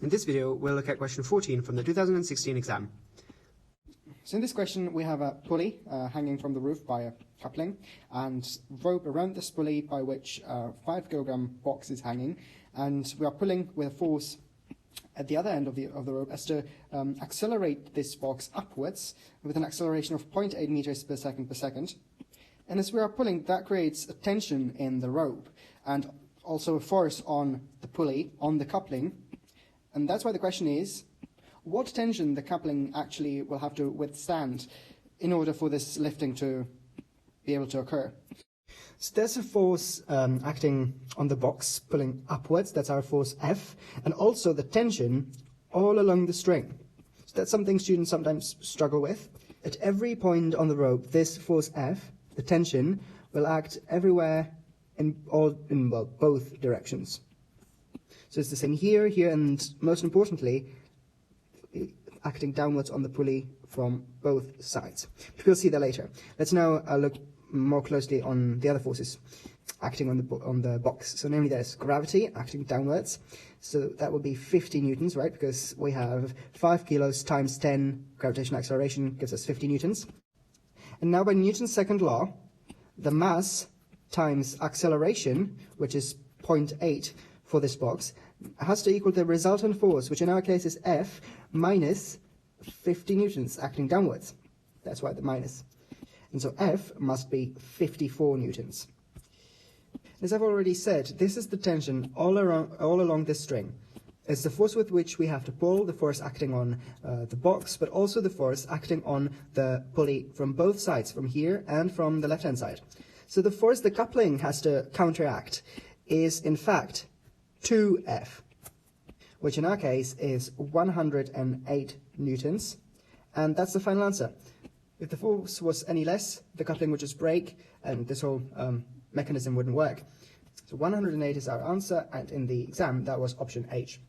In this video, we'll look at question 14 from the 2016 exam. So in this question, we have a pulley hanging from the roof by a coupling, and rope around this pulley by which a 5 kilogram box is hanging, and we are pulling with a force at the other end of the rope as to accelerate this box upwards with an acceleration of 0.8 meters per second. And as we are pulling, that creates a tension in the rope and also a force on the pulley, on the coupling. And that's why the question is, what tension the coupling actually will have to withstand in order for this lifting to be able to occur. So there's a force acting on the box, pulling upwards, that's our force F, and also the tension all along the string. So that's something students sometimes struggle with. At every point on the rope, this force F, the tension, will act everywhere in both directions. So it's the same here, and most importantly, acting downwards on the pulley from both sides. We'll see that later. Let's now look more closely on the other forces acting on the box. So namely, there's gravity acting downwards. So that will be 50 newtons, right? Because we have 5 kilos times 10 gravitational acceleration gives us 50 newtons. And now by Newton's second law, the mass times acceleration, which is 0.8 for this box, has to equal the resultant force, which in our case is F, minus 50 newtons acting downwards. That's why the minus. And so F must be 54 newtons. As I've already said, this is the tension all along this string. It's the force with which we have to pull, the force acting on the box, but also the force acting on the pulley from both sides, from here and from the left-hand side. So the force the coupling has to counteract is, in fact, 2F, which in our case is 108 newtons, and that's the final answer. If the force was any less, the coupling would just break, and this whole mechanism wouldn't work. So 108 is our answer, and in the exam, that was option H.